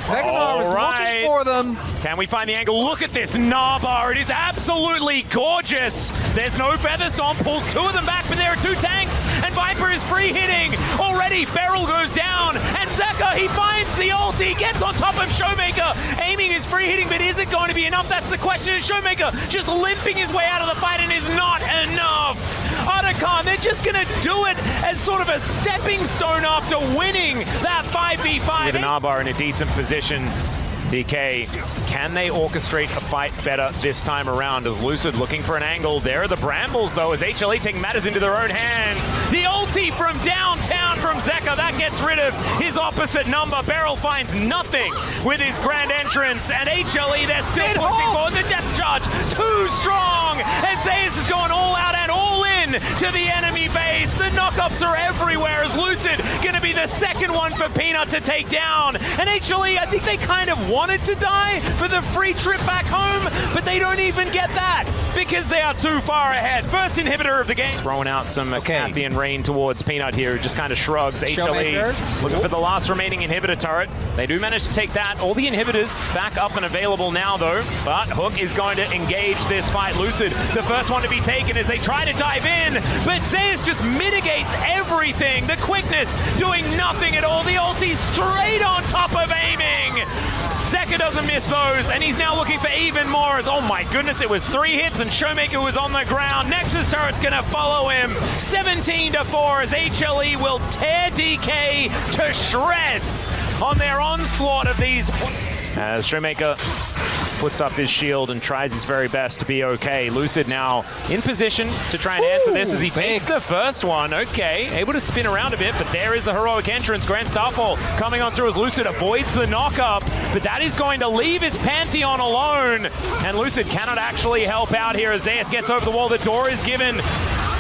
Veganar was looking for them. Can we find the angle? Look at this Naba. It is absolutely gorgeous. There's no Featherstorm. Pulls two of them back, but there are two tanks. And Viper is free hitting. Already, Beryl goes down. And Zeka, he finds the ulti. Gets on top of Showmaker. Aiming is free hitting, but is it going to be enough? That's the question. And Showmaker just limping his way out of the fight and is not enough. Otacon, they're just going to do it as sort of a stepping stone after winning that 5v5. With an Arbar in a decent position, DK, can they orchestrate a fight better this time around? As Lucid looking for an angle. There are the Brambles, though, as HLE take matters into their own hands. The ulti from downtown from Zeka, that gets rid of his opposite number. Beryl finds nothing with his grand entrance, and HLE, they're still pushing forward. The depth charge, too strong, and Zeus is going all out and all in to the enemy base. The knockups are everywhere, as Lucid gonna be the second one for Peanut to take down. And HLE, I think they kind of wanted to die for the free trip back home, but they don't even get that because they are too far ahead. First inhibitor of the game. Throwing out some Cathian rain towards Peanut here, who just kind of shrugs. HLE looking for the last remaining inhibitor turret. They do manage to take that. All the inhibitors back up and available now, though, but Hook is going to engage this fight. Lucid, the first one to be taken as they try to dive in, but Zeus just mitigates everything. The quickness doing nothing at all. The ulti straight on top of aiming. Zeka doesn't miss those, and he's now looking for even more as, oh my goodness, it was 3 hits and Showmaker was on the ground. Nexus turret's gonna follow him. 17-4 as HLE will tear DK to shreds on their onslaught of these. As Showmaker puts up his shield and tries his very best to be okay. Lucid now in position to try and answer this as he takes the first one. Okay, able to spin around a bit, but there is the heroic entrance. Grand Starfall coming on through as Lucid avoids the knockup, but that is going to leave his Pantheon alone. And Lucid cannot actually help out here as Zeus gets over the wall. The door is given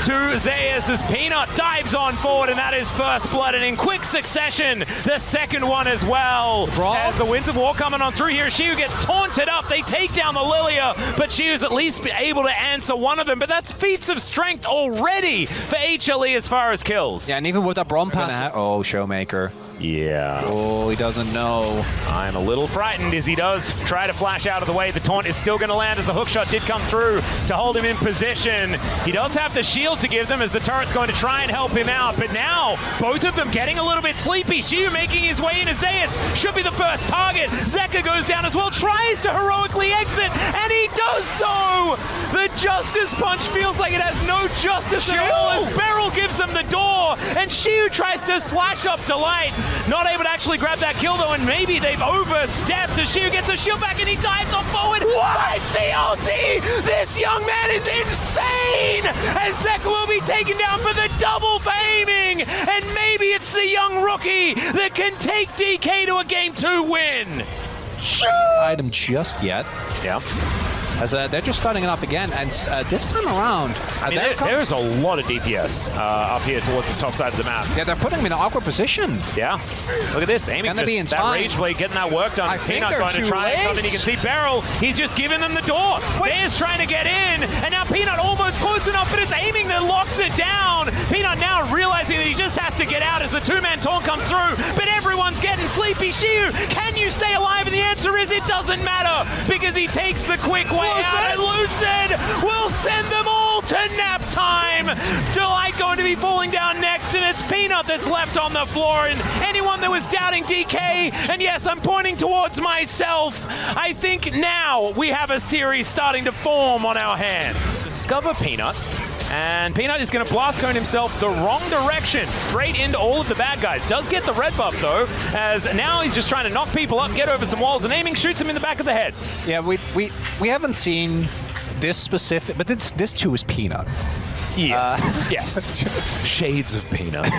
to Zeus as Peanut dives on forward, and that is first blood, and in quick succession, the second one as well. As the Winds of War coming on through here, Shiu gets taunted up. They take down the Lilia, but Shiu's at least able to answer one of them, but that's feats of strength already for HLE as far as kills. Yeah, and even with that Braum pass. Oh, Showmaker. Yeah. Oh, he doesn't know. I'm a little frightened as he does try to flash out of the way. The taunt is still going to land as the hook shot did come through to hold him in position. He does have the shield to give them as the turret's going to try and help him out. But now, both of them getting a little bit sleepy. Shiu making his way in as Zeus should be the first target. Zeka goes down as well, tries to heroically exit, and he does so! The Justice Punch feels like it has no justice at all as Beryl gives them the door, and Shiu tries to slash up Delight. Not able to actually grab that kill though, and maybe they've overstepped as Shiu gets a shield back and he dives on forward. What? CLT! This young man is insane! And Zeka will be taken down for the double for aiming, and maybe it's the young rookie that can take DK to a Game 2 win. Item just yet. Yeah. As they're just starting it up again, and this time around, I mean, there's a lot of DPS up here towards the top side of the map. Yeah, they're putting him in an awkward position. Yeah. Look at this, aiming for that Rage Blade, getting that work done. Peanut going to try and come in. You can see Beryl, he's just giving them the door. Zeus trying to get in, and now Peanut almost close enough, but it's aiming that locks it down. Peanut now realizing that he just has to get out as the two-man taunt comes through, but everyone's getting sleepy. Shiu, can you stay alive? And the answer is it doesn't matter, because he takes the quick way out, and Lucid will send them all to nap time. Delight going to be falling down next, and it's Peanut that's left on the floor, and anyone that was doubting DK, and yes, I'm pointing towards myself, I think now we have a series starting to form on our hands. Discover Peanut. And Peanut is going to blast cone himself the wrong direction, straight into all of the bad guys. Does get the red buff though, as now he's just trying to knock people up, get over some walls, and aiming shoots him in the back of the head. Yeah, we haven't seen this specific, but this too is Peanut. Yeah. Yes. Shades of Peanut.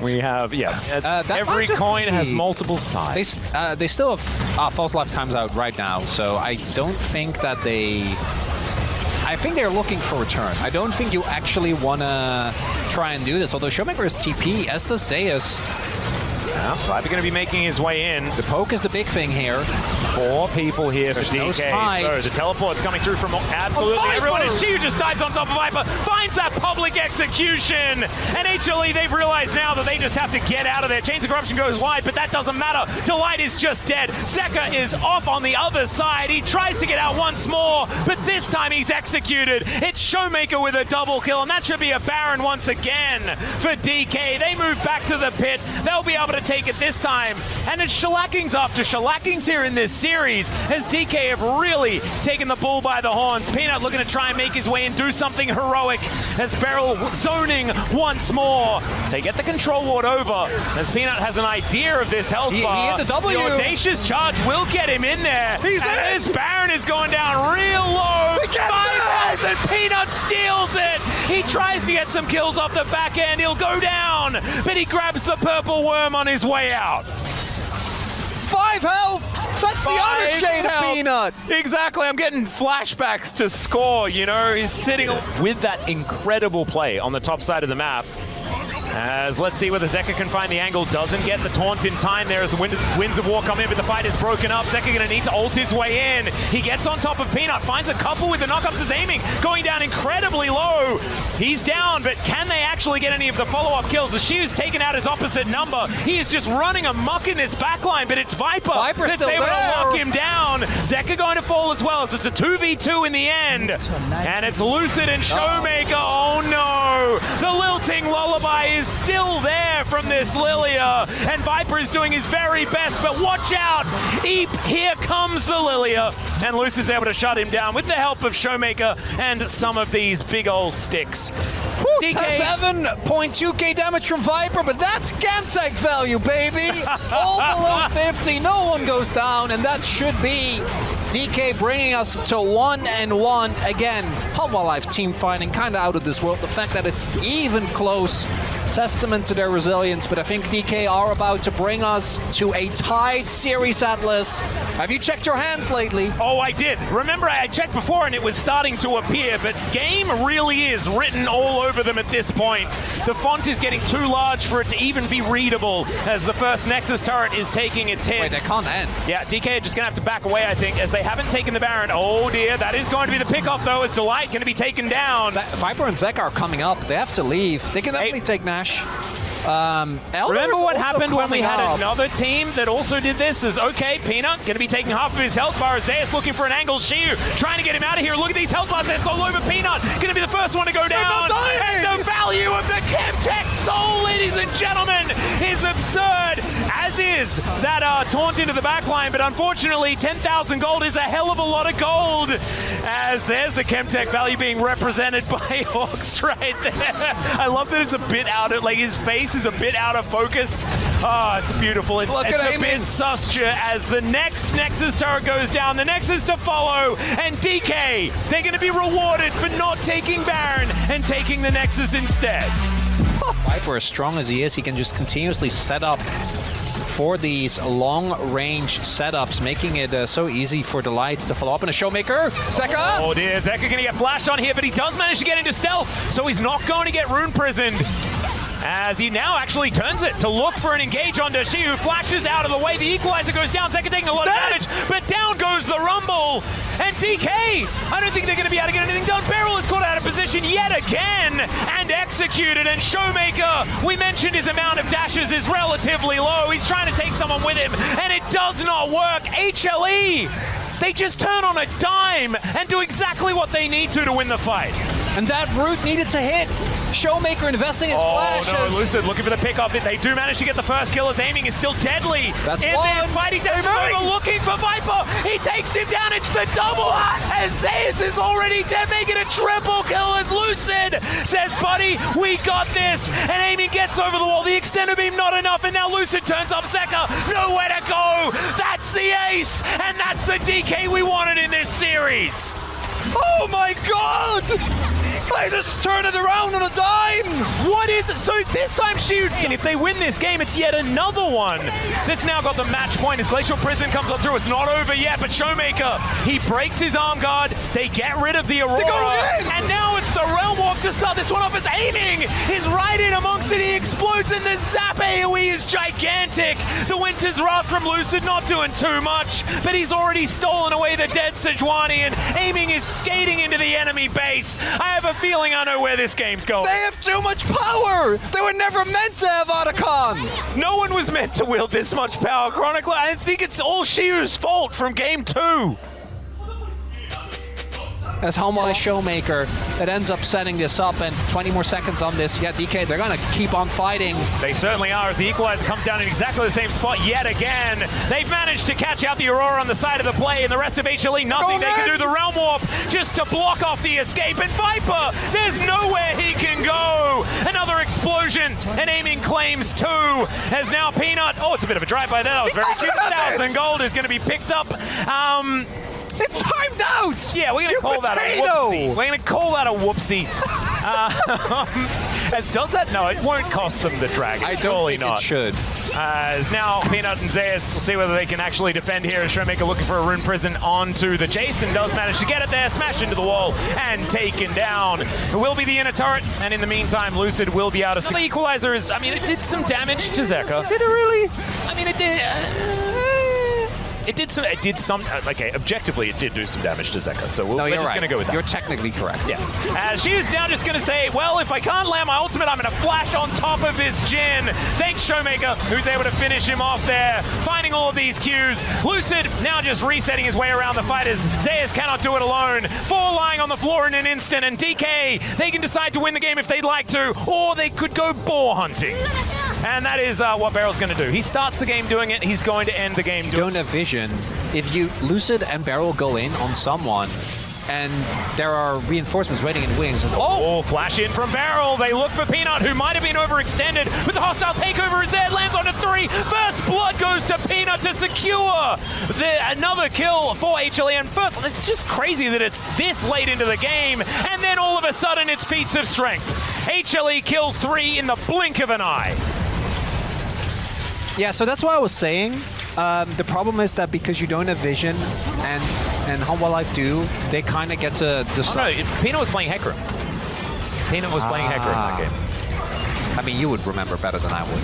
We have, every coin has multiple sides. They still have false lifetimes out right now, so I don't think that I think they're looking for return. I don't think you actually want to try and do this, although Showmaker is TP, as does Zeus. Yeah, Viper going to be making his way in. The poke is the big thing here. 4 people here for DK. no spike. So the teleport's coming through from absolutely everyone. And Shiu just dies on top of Viper, finds that public execution. And HLE, they've realized now that they just have to get out of there. Chains of Corruption goes wide, but that doesn't matter. Delight is just dead. Zeka is off on the other side. He tries to get out once more, but this time he's executed. It's Showmaker with a double kill, and that should be a Baron once again for DK. They move back to the pit. They'll be able to take it this time. And it's shellackings after shellackings here in this series, as DK have really taken the bull by the horns. Peanut looking to try and make his way and do something heroic, as Beryl zoning once more. They get the control ward over, as Peanut has an idea of this health bar. He hit the W. The audacious charge will get him in there. He's and in. this Baron is going down real low. 5 health, and Peanut steals it. He tries to get some kills off the back end. He'll go down, but he grabs the purple worm on his way out. 5 health! That's the other shade of Peanut! Exactly, I'm getting flashbacks to score, you know, he's sitting with that incredible play on the top side of the map. As let's see whether Zeka can find the angle. Doesn't get the taunt in time there as the winds of war come in, but the fight is broken up. Zeka going to need to ult his way in. He gets on top of Peanut, finds a couple with the knockups, is aiming, going down incredibly low. He's down, but can they actually get any of the follow-up kills? The Shiu's taken out his opposite number. He is just running amok in this backline, but it's Viper's that's able to lock him down. Zeka going to fall as well, as it's a 2v2 in the end. And it's Lucid and Showmaker. Oh no! The lilting lullaby is still there from this Lilia, and Viper is doing his very best, but watch out! Eep, here comes the Lilia, and Lucid's able to shut him down with the help of Showmaker and some of these big old sticks. DK 7.2k damage from Viper, but that's Gen.G value, baby! All below 50, no one goes down, and that should be DK bringing us to 1-1. Again, Half-Life team fighting kind of out of this world. The fact that it's even close, testament to their resilience, but I think DK are about to bring us to a tied series, Atlas. Have you checked your hands lately? Oh, I did. Remember, I checked before and it was starting to appear, but game really is written all over them at this point. The font is getting too large for it to even be readable as the first Nexus turret is taking its hits. Wait, they can't end. Yeah, DK are just going to have to back away, I think, as they haven't taken the Baron. Oh dear, that is going to be the pickoff though, as Delight going to be taken down. Viper and Zeka are coming up. They have to leave. They can definitely take Nash. Remember what happened when we had another team that also did this? Is okay, Peanut going to be taking half of his health bar. Zeus looking for an angle. Shiu trying to get him out of here. Look at these health bars. They're so low, but Peanut going to be the first one to go down. And the value of the Chemtech soul, ladies and gentlemen, is absurd. As is that taunt into the backline, but unfortunately 10,000 gold is a hell of a lot of gold. As there's the Chemtech value being represented by Hawks right there. I love that it's a bit out of, like, his face is a bit out of focus. Oh, it's beautiful. It's a bit sus as the next Nexus turret goes down. The Nexus to follow, and DK, they're going to be rewarded for not taking Baron and taking the Nexus instead. Viper, as strong as he is, he can just continuously set up for these long-range setups, making it so easy for the Lights to follow up in a Showmaker. Zeka! Oh dear, Zeka going to get flashed on here, but he does manage to get into stealth, so he's not going to get rune prisoned. As he now actually turns it to look for an engage on Dashi, who flashes out of the way. The equalizer goes down, Zeka taking a lot of damage, but down goes the Rumble. And DK, I don't think they're going to be able to get anything done. Beryl is caught out of position yet again and executed. And Showmaker, we mentioned his amount of dashes is relatively low. He's trying to take someone with him, and it does not work. HLE, they just turn on a dime and do exactly what they need to win the fight. And that root needed to hit. Showmaker investing his flashes. Oh no, Lucid looking for the pick up. They do manage to get the first kill as aiming is still deadly. That's in one. this fight. He's actually looking for Viper. He takes him down. It's the double. As Zeus is already dead, making a triple kill as Lucid says, buddy, we got this. And aiming gets over the wall. The extended beam not enough. And now Lucid turns up Zeka. Nowhere to go. That's the ace. And that's the DK we wanted in this series. Oh my god! They just turn it around on a dime! What is it? So this time Shiu, and if they win this game, it's yet another one that's now got the match point as Glacial Prison comes on through. It's not over yet, but Showmaker, he breaks his arm guard, they get rid of the Aurora, and now it's the Realm Walk to start this one off as aiming is right in amongst it. He explodes and the Zap AoE is gigantic. The Winter's Wrath from Lucid not doing too much, but he's already stolen away the dead Sejuani and aiming is skating into the enemy base. I have a feeling I know where this game's going. They have too much power! They were never meant to have Otacon! No one was meant to wield this much power, Chronicle. I think it's all Shiu's fault from game 2. As Homewise Showmaker that ends up setting this up, and 20 more seconds on this. Yeah, DK, they're gonna keep on fighting. They certainly are. As the equalizer comes down in exactly the same spot yet again. They've managed to catch out the Aurora on the side of the play, and the rest of HLE, nothing they can do. The Realm Warp just to block off the escape, and Viper, there's nowhere he can go. Another explosion, and aiming claims 2, as now Peanut, oh, it's a bit of a drive by there. That was very 2,000 gold is gonna be picked up. It's timed out! Yeah, we're gonna call that a whoopsie. We're gonna call that a whoopsie. As does that? No, it won't cost them the dragon. I don't think it should. As now Peanut and Zeus will see whether they can actually defend here. As Showmaker looking for a Rune Prison onto the Jason, does manage to get it there, smashed into the wall and taken down. It will be the inner turret, and in the meantime, Lucid will be out of. The equalizer is, I mean, it did some damage to Zeka. Did it really? I mean, it did. It did some, okay, objectively it did do some damage to Zeka, so we're just going to go with that. You're technically correct. Yes. She is now just going to say, well, if I can't land my ultimate, I'm going to flash on top of this Jin. Thanks, Showmaker, who's able to finish him off there, finding all of these Qs. Lucid now just resetting his way around the fighters. Zeus cannot do it alone. 4 lying on the floor in an instant, and DK, they can decide to win the game if they'd like to, or they could go boar hunting. And that is what Barrel's going to do. He starts the game doing it. He's going to end the game doing it. Don't have vision. If you Lucid and Barrel go in on someone, and there are reinforcements waiting in wings. Oh, flash in from Barrel. They look for Peanut, who might have been overextended, but the hostile takeover is there. Lands on a 3. First blood goes to Peanut to secure another kill for HLE. And first, it's just crazy that it's this late into the game, and then all of a sudden it's feats of strength. HLE kill 3 in the blink of an eye. Yeah, so that's what I was saying. The problem is that because you don't have vision and Home Life do, they kind of get to decide. Oh, no, Peanut was playing Hecarim. Peanut was playing Hecarim in that game. I mean, you would remember better than I would.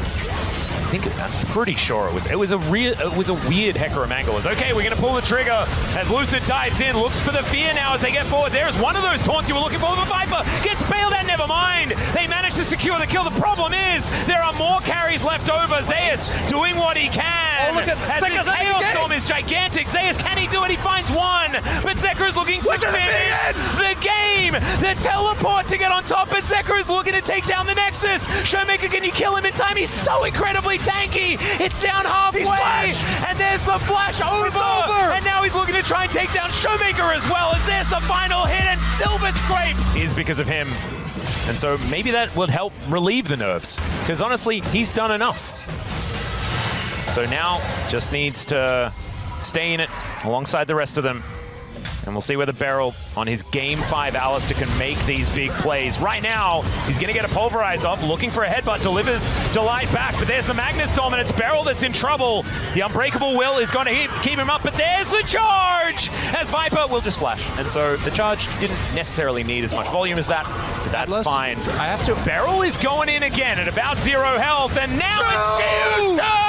I'm pretty sure it was a weird Hecarim angle. It's okay, we're gonna pull the trigger as Lucid dives in, looks for the fear now as they get forward. There's one of those taunts you were looking for, but Viper gets bailed out, never mind. They managed to secure the kill. The problem is there are more carries left over. Zeus doing what he can. Oh, look at as this Chaos Storm is gigantic. Zeus, can he do it? He finds one, but Zeka is looking to finish the game. The teleport to get on top, but Zeka is looking to take down the Nexus. Showmaker, can you kill him in time? He's so incredibly tanky. It's down halfway, and there's the flash over. And now he's looking to try and take down Showmaker as well, as there's the final hit, and Silver Scrapes is because of him. And so maybe that would help relieve the nerves, because honestly, he's done enough. So now just needs to stay in it alongside the rest of them. And we'll see whether Barrel on his Game 5 Alistair can make these big plays. Right now, he's going to get a Pulverize off, looking for a headbutt, delivers Delight back, but there's the Magnus Storm, and it's Barrel that's in trouble. The Unbreakable Will is going to keep him up, but there's the charge! As Viper will just flash. And so the charge didn't necessarily need as much volume as that, but that's fine. I have to. Barrel is going in again at about 0 health, and now it's Shiu's turn!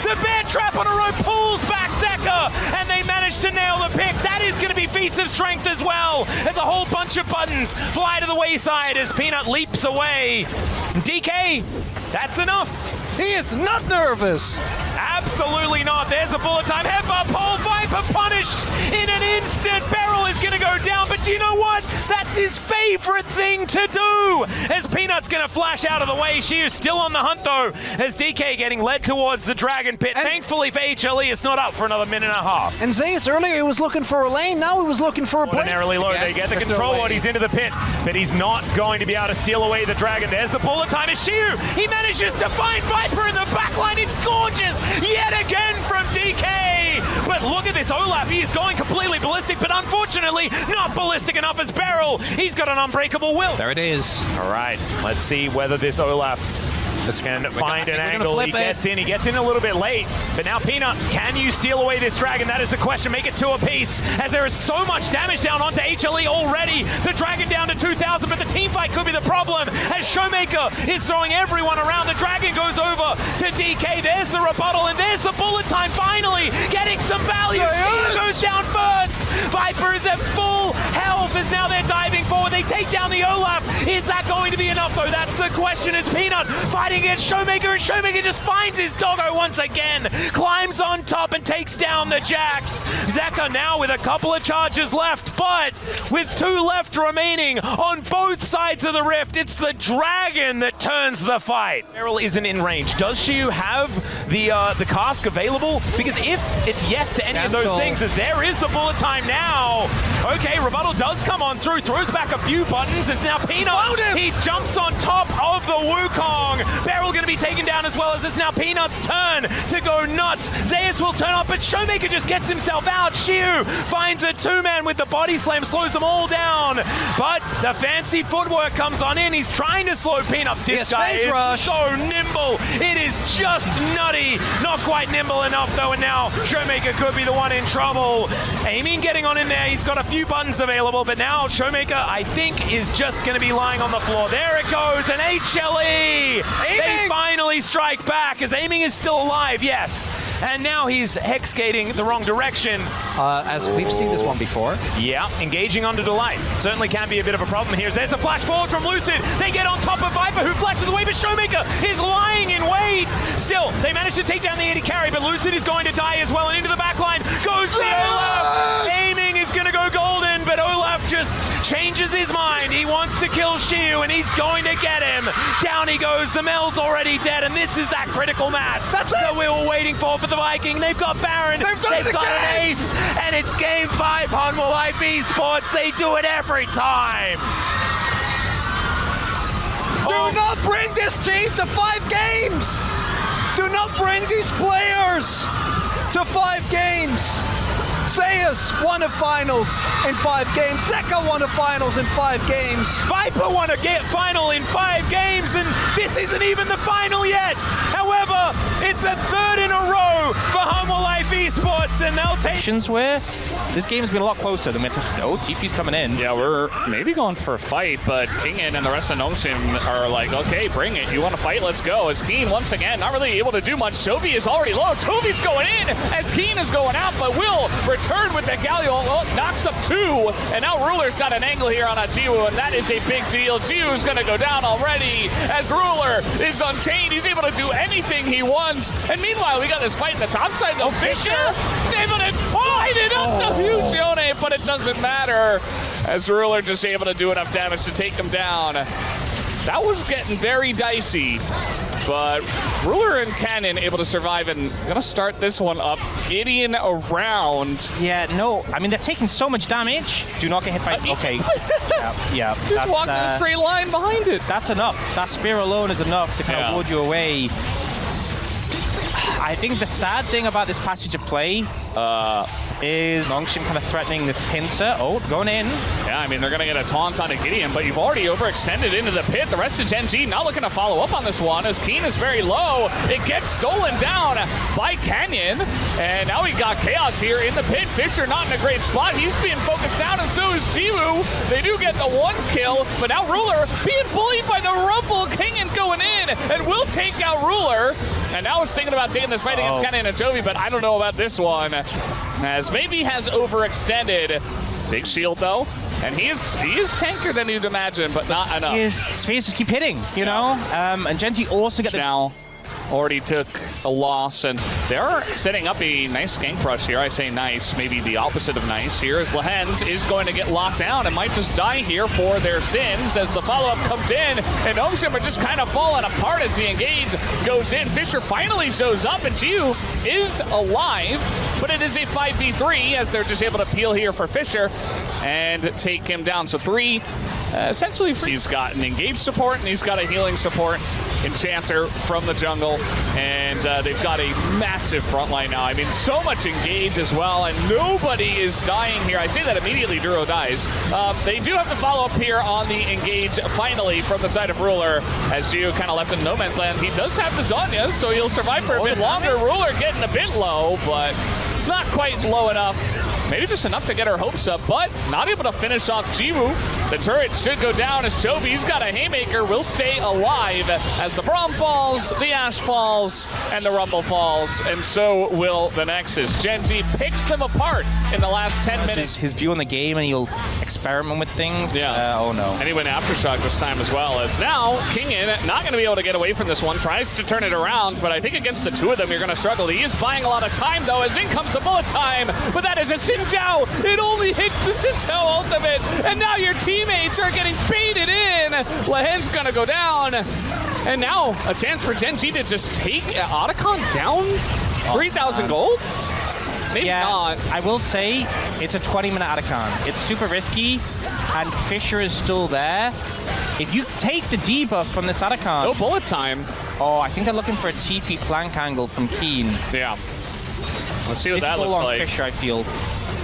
The Bear Trap on a rope pulls back Zeka, and they manage to nail the pick. That is going to be feats of strength as well, as a whole bunch of buttons fly to the wayside as Peanut leaps away. DK, that's enough. He is not nervous. Absolutely not. There's a bullet time headbutt. Pole Viper punished in an instant. Barrel is going to go down, but you know what? That's his favorite thing to do. As Peanut's going to flash out of the way. She is still on the hunt, though, as DK getting led towards the Dragon Pit. And thankfully for HLE, it's not up for another minute and a half. And Zeus earlier, he was looking for a lane. Now he was looking for a blade. Ordinarily low. They get the control while he's into the pit, but he's not going to be able to steal away the Dragon. There's the bullet time. Is Shiu. He manages to find Viper in the backline. It's gorgeous. Yet again from DK. But look at this Olaf. He's going completely ballistic, but unfortunately not ballistic enough as Barrel. He's got an Unbreakable Will. There it is. All right, let's see whether this Olaf This can find an gonna angle. He flip it. gets in a little bit late. But now Peanut, can you steal away this dragon? That is the question. Make it 2 apiece, as there is so much damage down onto HLE already. The dragon down to 2,000, but the team fight could be the problem, as Showmaker is throwing everyone around. The dragon goes over to DK. There's the rebuttal, and there's the bullet time finally getting some value. She goes down first. Viper is at full health as now they're diving forward. They take down the Olaf. Is that going to be enough, though? That's the question. As Peanut fighting against Showmaker, and Showmaker just finds his doggo once again, climbs on top and takes down the Jax. Zeka now with a couple of charges left, but with 2 left remaining on both sides of the rift, it's the dragon that turns the fight. Meryl isn't in range. Does she have the cask available? Because if it's yes to any of those things, as there is the bullet time now. Okay, rebuttal does come on through, throws back a few buttons. It's now Peanut. He jumps on top of the Wukong. Beryl going to be taken down as well, as it's now Peanut's turn to go nuts. Zeus will turn up, but Showmaker just gets himself out. Shiu finds a 2-man with the body slam, slows them all down. But the fancy footwork comes on in. He's trying to slow Peanut. This guy is so nimble. It is just nutty. Not quite nimble enough, though, and now Showmaker could be the one in trouble. Aiming getting on in there. He's got a few buttons available, but now Showmaker, I think, is just going to be lying on the floor. There it goes, and HLE! They finally strike back, as Aiming is still alive, yes. And now he's hex skating the wrong direction. As we've seen this one before. Yeah, engaging onto Delight. Certainly can be a bit of a problem here. There's the flash forward from Lucid. They get on top of Viper, who flashes away, but Showmaker is lying in wait. Still, they manage to take down the AD carry, but Lucid is going to die as well, and into the back line goes the Olaf. Aiming is going to go golden, but Olaf just changes his mind. He wants to kill Shiu, and he's going to get him. Down he goes. The Mel's already dead, and this is that critical mass that we were waiting for the Viking. They've got Baron. They've got an ace, and it's game 5 on Life Esports. They do it every time. Do not bring this team to 5 games. Do not bring these players to 5 games. Zeus won a finals in 5 games. Zeka won a finals in 5 games. Viper won a final in 5 games, and this isn't even the final yet. However, it's a 3rd in a row for Humble Life Esports, and they'll take... Where this game has been a lot closer than we anticipated. Oh, TP's coming in. Yeah, we're maybe going for a fight, but Kingen and the rest of Nongshim are like, okay, bring it. You want to fight? Let's go. As Keen, once again, not really able to do much. Sophie is already low. Toby's going in as Keen is going out, but will return with the Galio. Oh, knocks up 2, and now Ruler's got an angle here on a Jiwoo, and that is a big deal. Jiwoo's going to go down already as Ruler is unchained. He's able to do anything he wants, and meanwhile, we got this fight in the top side. Oh, Fisher able to light it up the huge Yone, but it doesn't matter as Ruler just able to do enough damage to take him down. That was getting very dicey, but Ruler and Cannon able to survive and gonna start this one up. Gideon around. Yeah, no, I mean, they're taking so much damage. Do not get hit by... Okay. yeah. Just walk in a straight line behind it. That's enough. That spear alone is enough to kind of ward you away. I think the sad thing about this passage of play is Nongshim kind of threatening this pincer. Oh, going in. Yeah, I mean, they're going to get a taunt onto Gideon, but you've already overextended into the pit. The rest of Gen.G not looking to follow up on this one, as Keen is very low. It gets stolen down by Canyon, and now we got Chaos here in the pit. Fisher not in a great spot. He's being focused down, and so is Jiwoo. They do get the 1 kill, but now Ruler being bullied by the Rumble. Kingen going in, and will take out Ruler. And now it's thinking about taking this fight against Cannon and Toby, but I don't know about this one, as maybe has overextended. Big shield, though. And he is tankier than you'd imagine, but not enough. His spears just keep hitting, you know? And Gen.G also get the... Now already took a loss, and they're setting up a nice gank rush here. I say nice, maybe the opposite of nice here, as Lehens is going to get locked down and might just die here for their sins as the follow-up comes in, and Nongshim are just kind of falling apart as the engage goes in. Fisher finally shows up, and Jiu is alive, but it is a 5v3 as they're just able to peel here for Fisher and take him down. So 3 essentially he's got an engaged support and he's got a healing support. Enchanter from the jungle, and they've got a massive front line now. I mean, so much engage as well, and nobody is dying here. I say that immediately Duro dies. They do have to follow up here on the engage, finally, from the side of Ruler, as Gio kind of left in no man's land. He does have the Zhonya's, so he'll survive for a bit longer. Ruler getting a bit low, but not quite low enough. Maybe just enough to get her hopes up, but not able to finish off Jiwoo. The turret should go down as Toby's got a haymaker, will stay alive as the Braum falls, the Ashe falls, and the Rumble falls, and so will the Nexus. Gen.G picks them apart in the last 10 minutes. His view on the game, and he'll experiment with things. Yeah. Oh no. And he went Aftershock this time as well, as now Kingin not going to be able to get away from this one, tries to turn it around, but I think against the two of them you're going to struggle. He is buying a lot of time though, as in comes the bullet time, but that is a Xin Zhao. It only hits the Xin Zhao ultimate, and now your teammates are getting baited in. Lahen's going to go down, and now a chance for Gen.G to just take Otacon down. 3,000 gold? Maybe not. I will say it's a 20-minute Otacon. It's super risky, and Fisher is still there. If you take the debuff from this Otacon... No bullet time. Oh, I think they're looking for a TP flank angle from Keen. Yeah. Let's see what that looks like. Fisher, I feel.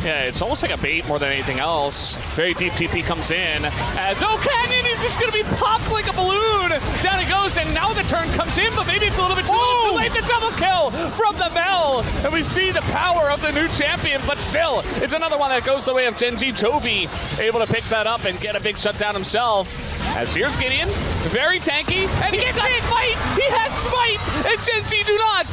Yeah, it's almost like a bait more than anything else. Very deep TP comes in as Canyon is just going to be popped like a balloon. Down it goes, and now the turn comes in, but maybe it's a little bit too late. The double kill from the Mel, and we see the power of the new champion, but still, it's another one that goes the way of Gen.G. Toby, able to pick that up and get a big shutdown himself. As here's Gideon, very tanky, and he can't fight. He has Smite, and Gen.G do not.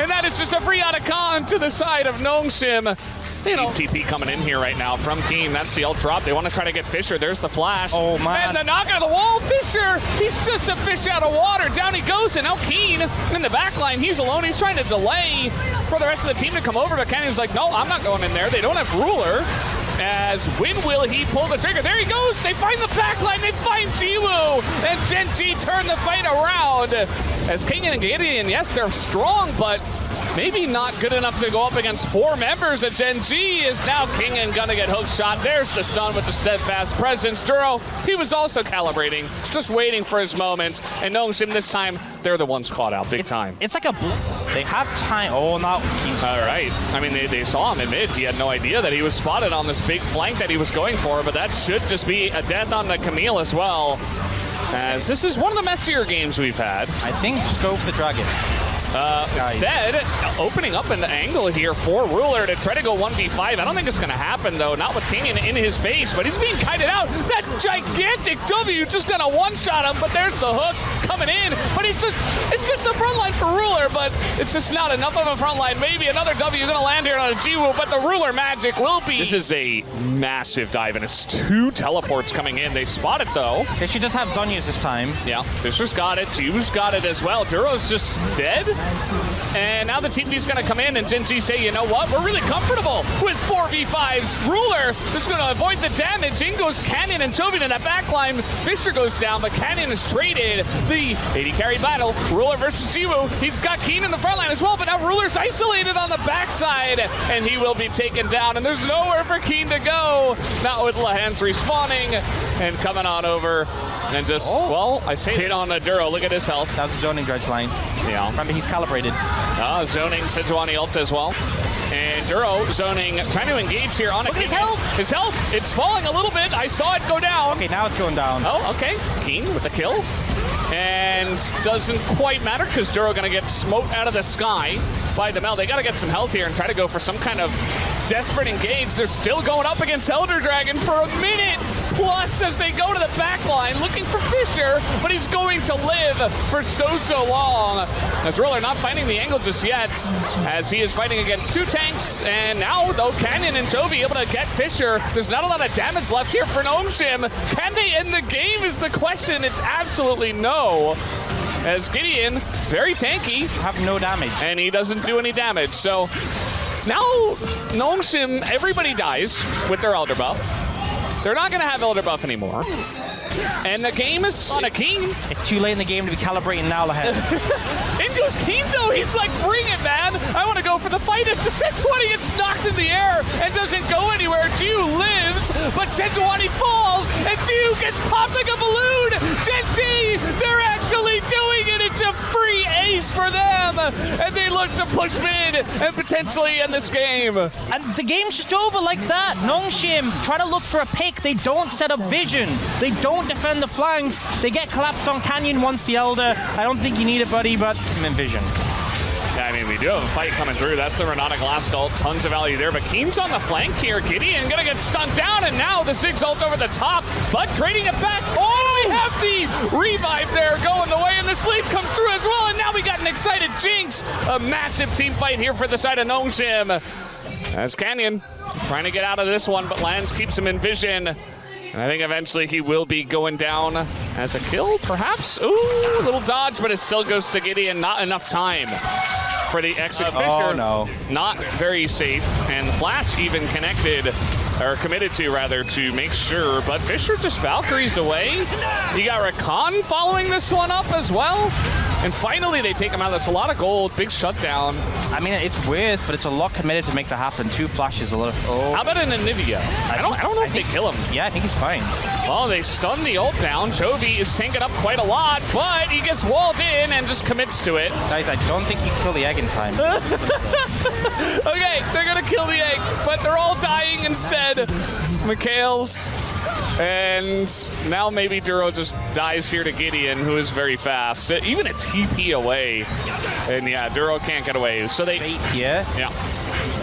And that is just a free Otacon to the side of Nongshim. Deep TP coming in here right now from Keen. That's the ult drop. They want to try to get Fisher. There's the flash. Oh, man. And the knock out of the wall. Fisher, he's just a fish out of water. Down he goes, and now Keen in the back line. He's alone. He's trying to delay for the rest of the team to come over, but Canyon's like, no, I'm not going in there. They don't have Ruler. As when will he pull the trigger? There he goes. They find the back line. They find Jiwoo. And Gen.G turn the fight around. As King and Gideon, yes, they're strong, but maybe not good enough to go up against 4 members of Gen.G. Is now King and gonna get hook shot. There's the stun with the steadfast presence. Duro, he was also calibrating, just waiting for his moment. And Nongshim this time, they're the ones caught out big time. It's like a they have time. Oh, no. All right. I mean, they saw him in mid. He had no idea that he was spotted on this big flank that he was going for, but that should just be a death on the Camille as well. As this is one of the messier games we've had. I think just go for the dragon. Instead, opening up an angle here for Ruler to try to go 1v5. I don't think it's going to happen, though. Not with King in his face, but he's being kited out. That gigantic W just going to one-shot him, but there's the hook coming in. But it's just the front line for Ruler, but it's just not enough of a front line. Maybe another W going to land here on a Jiwoo, but the Ruler magic will be... This is a massive dive, and it's 2 teleports coming in. They spot it, though. She does have Zhonya's this time. Yeah, Fisher's got it. Jiwoo's got it as well. Duro's just dead. And now the TP's going to come in, and Gen.G say, you know what, we're really comfortable with 4v5s. Ruler just going to avoid the damage. In goes Canyon and Toby in that backline. Fisher goes down, but Canyon is traded. The 80 carry battle. Ruler versus Jiwoo. He's got Keen in the front line as well, but now Ruler's isolated on the backside, and he will be taken down, and there's nowhere for Keen to go. Not with Lahen's respawning and coming on over. And just, well, I say hit on a Duro. Look at his health. That was a zoning dredge line. Yeah. Remember, he's calibrated. Zoning Sejuani ult as well. And Duro zoning, trying to engage here on a His health! His health! It's falling a little bit. I saw it go down. Okay, now it's going down. Oh, okay. Keen with the kill. And doesn't quite matter because Duro going to get smoked out of the sky by the Mel. They got to get some health here and try to go for some kind of desperate engage. They're still going up against Elder Dragon for a minute plus as they go to the back line looking for Fisher, but he's going to live for so long. As Ruler not finding the angle just yet as he is fighting against 2 tanks. And now, though, Canyon and Toby able to get Fisher. There's not a lot of damage left here for Nongshim. Can they end the game is the question. It's absolutely no. As Gideon, very tanky. Have no damage. And he doesn't do any damage. So now Nongshim, everybody dies with their Elder Buff. They're not going to have Elder Buff anymore. And the game is on a King. It's too late in the game to be calibrating now, Lahen. In goes King, though. He's like, bring it, man. I want to go for the fight. As the 620 gets knocked in the air. And That doesn't go anywhere. Ju lives, but Sejuani falls, and Ju gets popped like a balloon. Gen.G, they're actually doing it. It's a free ace for them, and they look to push mid and potentially end this game. And the game's just over like that. Nongshim try to look for a pick. They don't set up vision. They don't defend the flanks. They get collapsed on Canyon once the Elder. I don't think you need it, buddy, but give him vision. Yeah, I mean, we do have a fight coming through. That's the Renata Glass ult. Tons of value there, but Keen's on the flank here. Gideon gonna get stunned down, and now the Ziggs ult over the top, but trading it back. Oh, we have the revive there going the way, and the sleep comes through as well, and now we got an excited Jinx. A massive team fight here for the side of Nongshim. As Canyon trying to get out of this one, but Lance keeps him in vision. And I think eventually he will be going down as a kill, perhaps? Ooh, a little dodge, but it still goes to Gideon. Not enough time for the exit. Fisher, oh, no. Not very safe. And Flash even connected, or committed to, rather, to make sure. But Fisher just Valkyries away. You got Rakan following this one up as well. And finally, they take him out. That's a lot of gold. Big shutdown. I mean, it's weird, but it's a lot committed to make that happen. 2 flashes, a lot of... Oh. How about an Anivia? I don't know if they kill him. Yeah, I think he's fine. Well, they stun the ult down. Chovy is tanking up quite a lot, but he gets walled in and just commits to it. Guys, I don't think you kill the egg in time. Okay, they're gonna kill the egg, but they're all dying instead. Mikhail's. And now maybe Duro just dies here to Gideon, who is very fast. Even a TP away. And yeah, Duro can't get away. So they... Yeah? Yeah.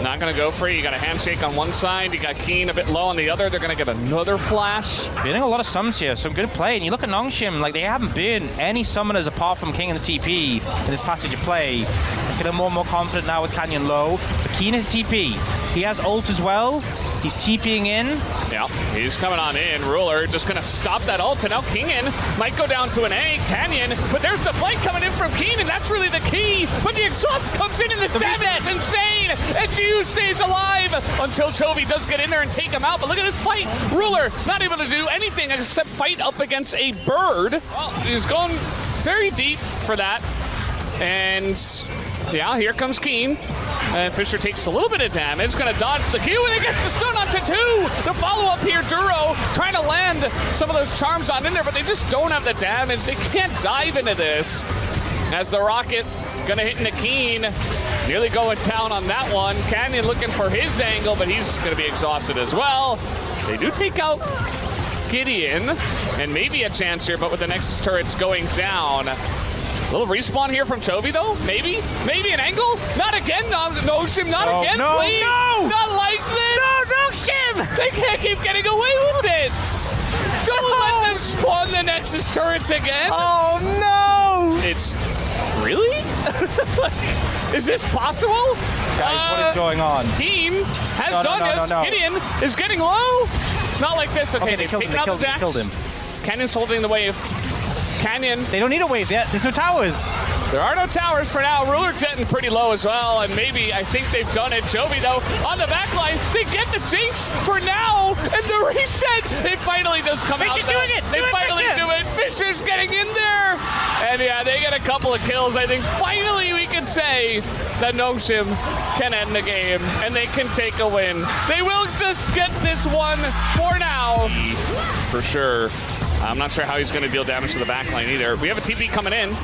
Not going to go for it. You got a handshake on one side. You got Keen a bit low on the other. They're going to get another flash. Getting a lot of sums here. Some good play. And you look at Nongshim, like they haven't been any summoners apart from King and his TP in this passage of play. They're getting more and more confident now with Canyon low. But Keen has TP. He has ult as well. He's TPing in. Yeah, he's coming on in. Ruler just going to stop that ult. And now Keenan might go down to an A. Canyon. But there's the flank coming in from Keen, and that's really the key. But the exhaust comes in, and the damage is insane. And Ju stays alive until Chovy does get in there and take him out. But look at this fight. Ruler not able to do anything except fight up against a bird. Well, he's going very deep for that. And yeah, here comes Keen. And Fisher takes a little bit of damage, gonna dodge the Q, and he gets the stun onto 2. The follow-up here, Duro trying to land some of those charms on in there, but they just don't have the damage. They can't dive into this. As the rocket gonna hit into Keen, nearly going down on that one. Canyon looking for his angle, but he's gonna be exhausted as well. They do take out Gideon, and maybe a chance here, but with the Nexus turrets going down. Little respawn here from Chovy, though. Maybe an angle? Not again, Nongshim. Not again, no, please. No! Not like this. No, Nongshim! They can't keep getting away with it. Don't let them spawn the Nexus turrets again. Oh, no! It's... Really? Is this possible? Guys, what is going on? Keen has Zonius. Gideon is getting low. Not like this. Okay, they've taken out the Jax. Killed him. Canyon's holding the wave. Canyon. They don't need a wave yet. There's no towers. There are no towers for now. Ruler getting pretty low as well, and maybe, I think they've done it. Chovy, though, on the back line, they get the Jinx for now, and the reset, it finally does come out. Fisher's doing it. They finally do it. Fisher's getting in there. And yeah, they get a couple of kills. I think finally we can say that Nongshim can end the game, and they can take a win. They will just get this one for now. For sure. I'm not sure how he's going to deal damage to the backline either. We have a TP coming in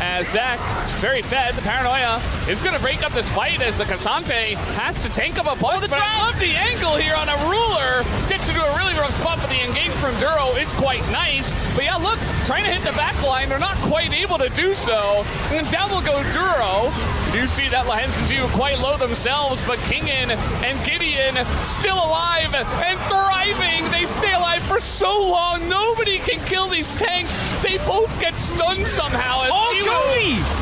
as Zach, very fed. The Paranoia is going to break up this fight as the Cassante has to tank up a bunch. But I love the angle here on a Ruler. Gets into a really rough spot, but the engage from Duro is quite nice. But yeah, look, trying to hit the backline. They're not quite able to do so. And then down will go Duro. You see that Lahens and Ju quite low themselves, but Kingen and Gideon still alive and thriving. They stay alive for so long. Nobody can kill these tanks. They both get stunned somehow.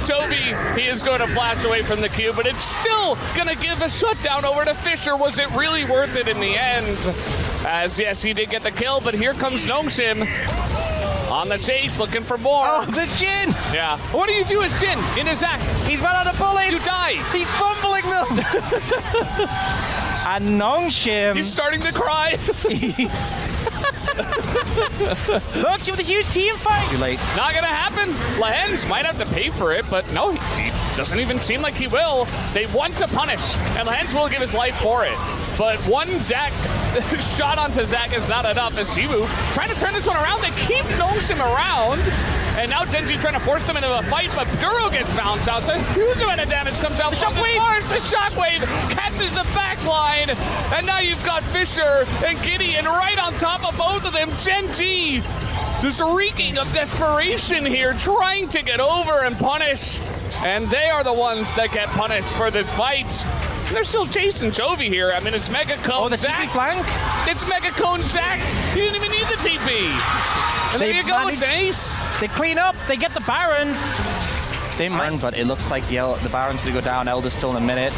Chovy, he is going to flash away from the Q, but it's still going to give a shutdown over to Fisher. Was it really worth it in the end? As yes, he did get the kill, but here comes Nongshim on the chase, looking for more. Oh, the Jin! Yeah. What do you do as Jin in his act? He's run out of bullets! You die! He's fumbling them! And Nongshim... He's starting to cry. Nongshim with a huge team fight! Too late. Not gonna happen. Lahens might have to pay for it, but no, he Doesn't even seem like he will. They want to punish, and Lance will give his life for it. But one Zac shot onto Zac is not enough as Siwu trying to turn this one around. They keep Nongshim around. And now Gen.G trying to force them into a fight, but Duro gets bounced out. So a huge amount of damage comes out. The Shockwave catches the back line. And now you've got Fisher and Gideon right on top of both of them. Gen.G just reeking of desperation here, trying to get over and punish. And they are the ones that get punished for this fight. And they're still chasing Chovy here. I mean, it's Mega Cone the Zac. TP flank? It's Mega Cone Zac. He didn't even need the TP. And there you go, it's Ace. They clean up, they get the Baron. They man, but it looks like the Baron's gonna go down. Elder's still in a minute.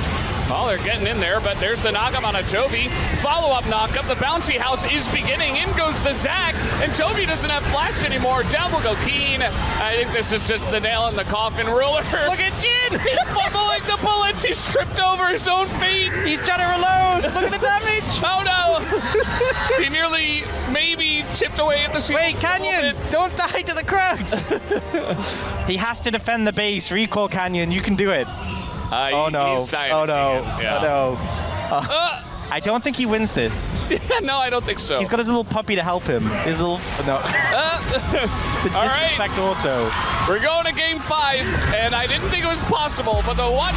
Well, they're getting in there, but there's the knockup on a Chovy. Follow-up knockup. The bouncy house is beginning. In goes the Zac, and Chovy doesn't have flash anymore. Down will go Keen. I think this is just the nail in the coffin. Ruler. Look at Jin! He's fumbling the bullets. He's tripped over his own feet. He's trying to reload. Look at the damage. Oh no! He nearly maybe chipped away at the shield. Wait, Canyon! Don't die to the Krugs! He has to defend the base. Recall Canyon. You can do it. Oh no! He's dying. Oh no! Yeah. Oh no! I don't think he wins this. No, I don't think so. He's got his little puppy to help him. His little no. The All right. disrespect auto. We're going to game 5, and I didn't think it was possible, but the one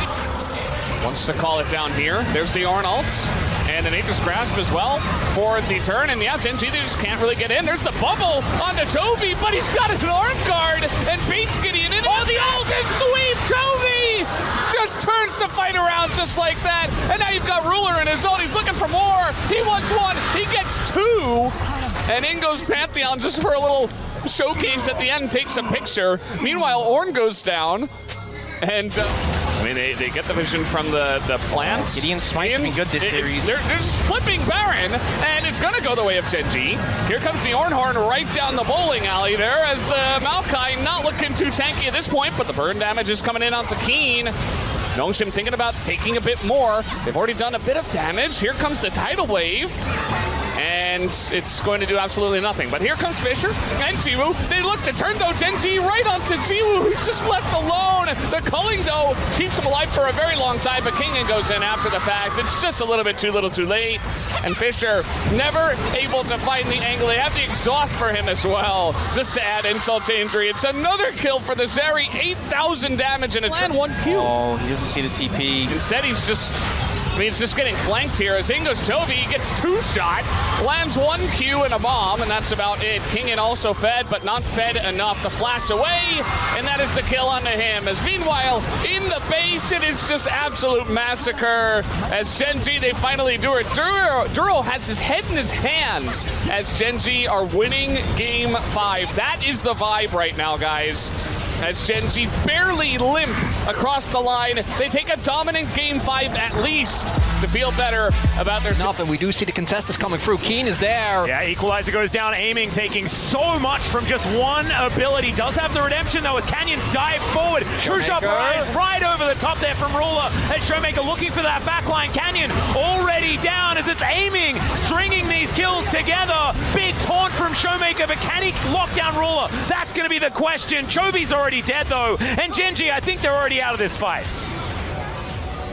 wants to call it down here. There's the Ornn ults, and the Nature's Grasp as well for the turn. And yeah, Gen.G, they just can't really get in. There's the bubble on the Chovy, but he's got an arm guard and beats Gideon in. Oh, the ult and sweep! Chovy just turns the fight around just like that. And now you've got Ruler in his ult. He's looking for more. He wants one. He gets 2. And in goes Pantheon just for a little showcase at the end, takes a picture. Meanwhile, Ornn goes down. And I mean, they get the vision from the plants. Gideon Smite's been good this series. They're flipping Baron, and it's going to go the way of Gen.G. Here comes the Ornn Horn right down the bowling alley there as the Maokai not looking too tanky at this point, but the burn damage is coming in onto Keen. Nongshim thinking about taking a bit more. They've already done a bit of damage. Here comes the Tidal Wave. And it's going to do absolutely nothing. But here comes Fisher and Jiwoo. They look to turn, though, Gen.G right onto Jiwoo, who's just left alone. The culling, though, keeps him alive for a very long time, but Kingen goes in after the fact. It's just a little bit too little too late. And Fisher never able to find the angle. They have the exhaust for him as well, just to add insult to injury. It's another kill for the Zeri, 8,000 damage and a land 1 Q. Oh, he doesn't see the TP. Instead, he's just getting flanked here as in goes Chovy, gets 2 shot, lands 1 Q and a bomb, and that's about it. Kingen also fed, but not fed enough to flash away, and that is the kill onto him. As meanwhile, in the base, it is just absolute massacre. As Gen.G, they finally do it. Duro has his head in his hands as Gen.G are winning game 5. That is the vibe right now, guys. As Gen.G barely limp across the line. They take a dominant game 5 at least to feel better about their... Nothing. We do see the contestants coming through. Keen is there. Yeah, Equalizer goes down, aiming, taking so much from just one ability. Does have the redemption, though, as Canyons dive forward. True Shot Barrage right over the top there from Ruler. As Showmaker looking for that backline. Canyon already down as it's aiming, stringing these kills together. Big taunt from Showmaker, but can he lock down Ruler? That's going to be the question. Chovy's already dead, though. And Gen.G, I think they're already out of this fight.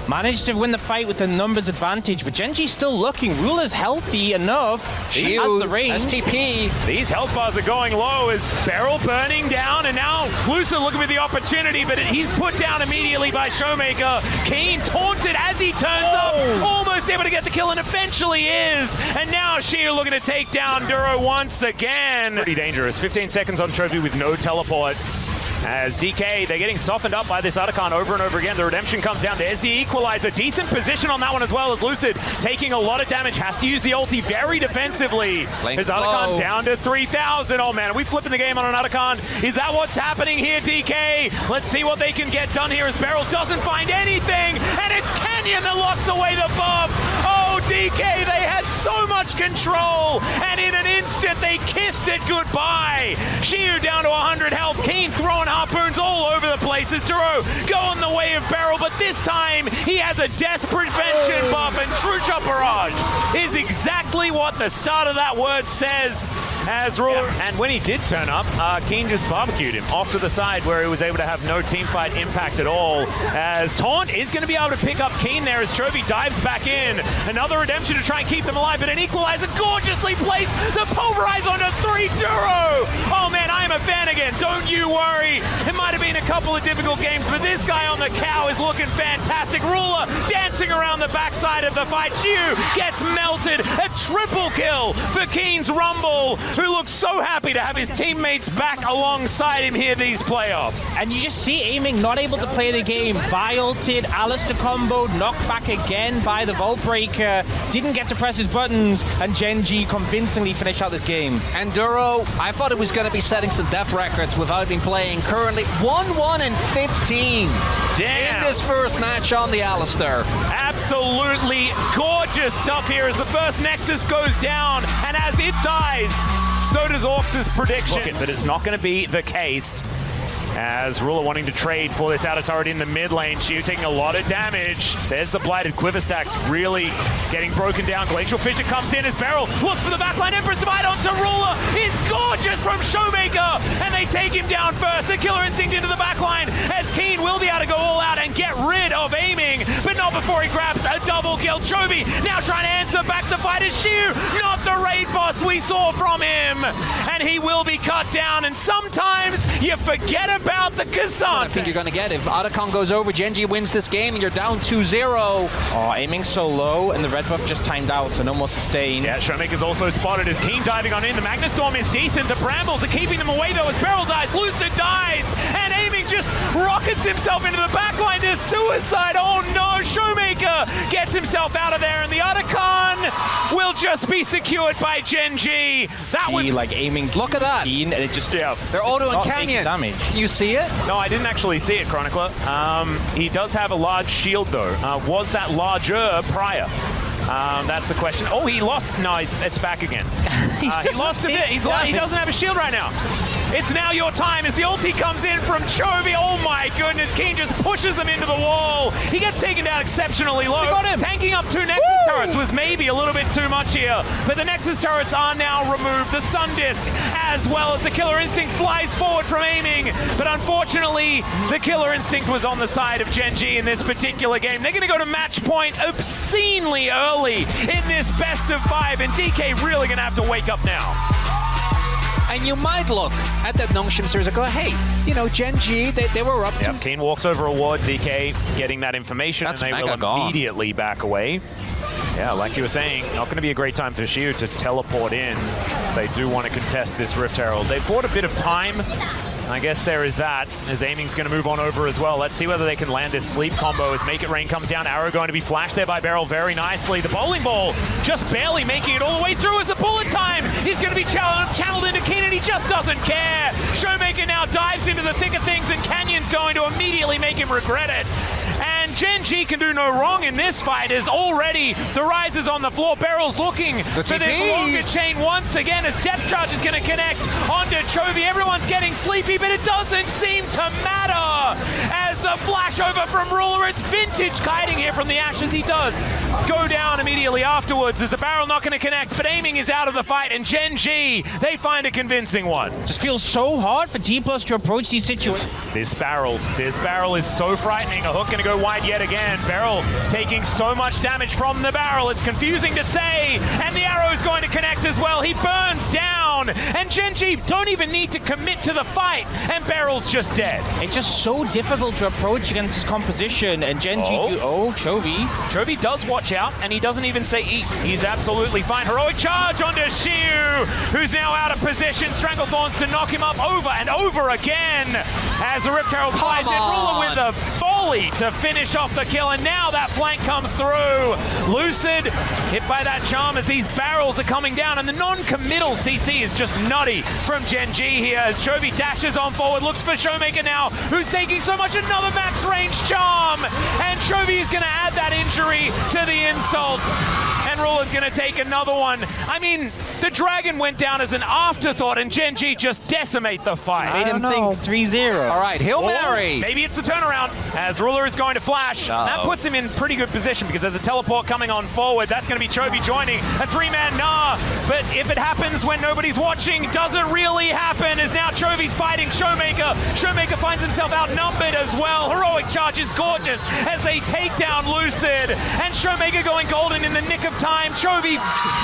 Managed to win the fight with the numbers advantage, but Gen.G's still looking. Ruler's healthy enough. He has the range. STP. These health bars are going low as Beryl burning down, and now Clusa looking for the opportunity, but he's put down immediately by Showmaker. Keen taunted as he turns up, almost able to get the kill, and eventually is. And now Shia looking to take down Duro once again. Pretty dangerous. 15 seconds on Chovy with no teleport. As DK, they're getting softened up by this Otacon over and over again. The redemption comes down. There's the equalizer. Decent position on that one as well as Lucid taking a lot of damage. Has to use the ulti very defensively. His Otacon down to 3,000. Oh man, are we flipping the game on an Otacon? Is that what's happening here, DK? Let's see what they can get done here as Beryl doesn't find anything. And it's Canyon that locks away the bomb. Oh, DK, they had so much control. And in an instant, they kissed it goodbye. Shiu down to 100 health. Keen throwing harpoons all over the place as Duro going the way of Beryl, but this time he has a death prevention buff, and True Shot Barrage is exactly what the start of that word says. as Ruler. And when he did turn up, Keen just barbecued him off to the side where he was able to have no teamfight impact at all. As Taunt is going to be able to pick up Keen there as Chovy dives back in. Another redemption to try and keep them alive, but an equalizer gorgeously placed. The pulverize onto 3 Duro. Oh man, I am a fan again. Don't you worry. It might have been a couple of difficult games, but this guy on the cow is looking fantastic. Ruler dancing around the backside of the fight. Xiu gets melted. A triple kill for Keen's Rumble, who looks so happy to have his teammates back alongside him here these playoffs. And you just see Aiming not able to play the game. Violted, Alistair combo, knocked back again by the Vault Breaker. Didn't get to press his buttons, and Gen.G convincingly finished out this game. And Duro, I thought it was going to be setting some death records without him playing. Currently 1-1 and 15 Damn. in this first match on the Alistair. Absolutely gorgeous stuff here as the first Nexus goes down, and as it dies, so does Orcs' prediction. But it's not going to be the case. As Ruler wanting to trade for this outer turret in the mid lane. Xiu taking a lot of damage. There's the Blighted Quiver Stacks really getting broken down. Glacial Fissure comes in as Beryl looks for the backline. Empress Divide onto Ruler. It's gorgeous from Showmaker. And they take him down first. The Killer Instinct into the backline as Keen will be able to go all out and get rid of Aiming. But not before he grabs a double kill. Chovy now trying to answer back the fight as Xiu. Not the raid boss we saw from him. And he will be cut down. And sometimes you forget about the Cassandra. I think you're going to get it. If Otacon goes over, Gen.G wins this game, and you're down 2-0. Oh, Aiming's so low, and the red buff just timed out, so no more sustain. Yeah, Showmaker's also spotted as Keen diving on in. The Magnastorm is decent. The Brambles are keeping them away, though, as Beryl dies. Lucid dies, and Aiming just rockets himself into the backline to suicide. Oh no, Showmaker gets himself out of there, and the Otacon will just be secured by Gen.G. That was like Aiming. Look at that. Keen, and it just They're auto and not taking Canyon. damage. Can you see it? No, I didn't actually see it, Chronicler. He does have a large shield, though. Was that larger prior? That's the question. Oh, he lost. No, it's back again. He lost a bit. He doesn't have a shield right now. It's now your time as the ulti comes in from Chovy. Oh my goodness, Keen just pushes him into the wall. He gets taken down exceptionally low. got him. Tanking up 2 Nexus turrets was maybe a little bit too much here, but the Nexus turrets are now removed. The Sun Disc, as well as the Killer Instinct, flies forward from Aiming, but unfortunately, the Killer Instinct was on the side of Gen.G in this particular game. They're going to go to match point obscenely early in this best of 5, and DK really going to have to wake up now. And you might look at that Nongshim series and go, hey, you know, Gen.G, they were up to... Keen walks over a ward, DK getting that information, That's and they will gone. immediately back away. Yeah, like you were saying, not going to be a great time for Xiu to teleport in. They do want to contest this Rift Herald. They've bought a bit of time. I guess there is that, as Aiming's going to move on over as well. Let's see whether they can land this sleep combo as Make It Rain comes down. Arrow going to be flashed there by Beryl very nicely. The bowling ball just barely making it all the way through as the bullet time is going to be channeled into Keen, and he just doesn't care. Showmaker now dives into the thick of things, and Canyon's going to immediately make him regret it. And Gen.G can do no wrong in this fight as already the Rise is on the floor. Beryl's looking for this longer chain once again as Depth Charge is going to connect onto Chovy. Everyone's getting sleepy, but it doesn't seem to matter as the flash over from Ruler. It's vintage kiting here from the Ashes. He does go down immediately afterwards as the barrel not going to connect, but Aiming is out of the fight, and Gen.G, they find a convincing one. Just feels so hard for D+ to approach these situations. This barrel is so frightening. A hook going to go wide yet again. Beryl taking so much damage from the barrel. It's confusing to say. And the arrow is going to connect as well. He burns down. And Gen.G don't even need to commit to the fight. And Beryl's just dead. It's just so difficult to approach against his composition. And Gen.G, Chovy. Chovy does watch out, and he doesn't even say eat. He's absolutely fine. Heroic charge onto Xiu, who's now out of position. Stranglethorns to knock him up over and over again. As the Rift Herald flies in. Ruler with a volley to finish off the kill, and now that flank comes through. Lucid hit by that charm as these barrels are coming down, and the non-committal CC is just nutty from Gen.G here as Chovy dashes on forward, looks for Showmaker now, who's taking so much. Another max range charm, and Chovy is going to add that injury to the insult. And and Ruler's gonna take another one. I mean, the Dragon went down as an afterthought, and Gen.G just decimate the fight. Made him think 3-0. All right, Hail Mary. Maybe it's the turnaround, as Ruler is going to flash. That puts him in pretty good position, because there's a teleport coming on forward. That's going to be Chovy joining a 3-man Nah. But if it happens when nobody's watching, doesn't really happen, as now Chovy's fighting Showmaker. Showmaker finds himself outnumbered as well. Heroic charge is gorgeous as they take down Lucid. And Showmaker going golden in the nick of time. Chovy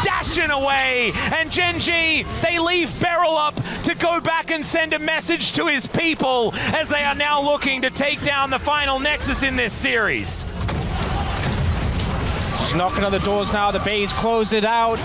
dashing away. And Gen.G, they leave Beryl up to go back and send a message to his people, as they are now looking to take down the final Nexus in this series. Just knocking on the doors now. The Bays closed it out.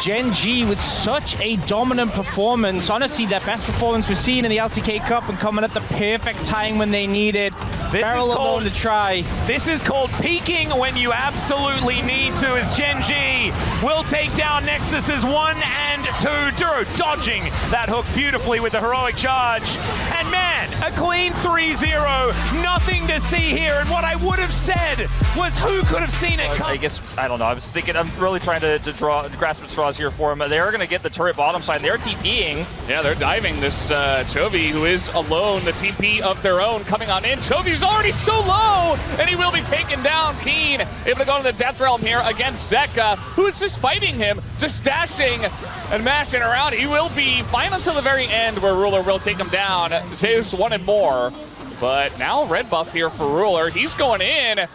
Gen.G with such a dominant performance. Honestly, their best performance we've seen in the LCK Cup, and coming at the perfect time when they need it. Beryl alone to try. This is called peaking when you absolutely need to, as Gen.G will take down Nexus's 1 and 2. Duro dodging that hook beautifully with the heroic charge. And man, a clean 3-0. Nothing to see here. And what I would have said was, who could have seen it come? I guess, I don't know. I was thinking, I'm really trying to grasp at straws here for him. They're going to get the turret bottom side. They're TPing. Yeah, they're diving this Chovy, who is alone, the TP of their own, coming on in. Chovy's already so low, and he will be taken down. Keen able to go to the Death Realm here against Zeka, who is just fighting him, just dashing and mashing around. He will be fine until the very end, where Ruler will take him down. Zeus wanted more, but now red buff here for Ruler. He's going in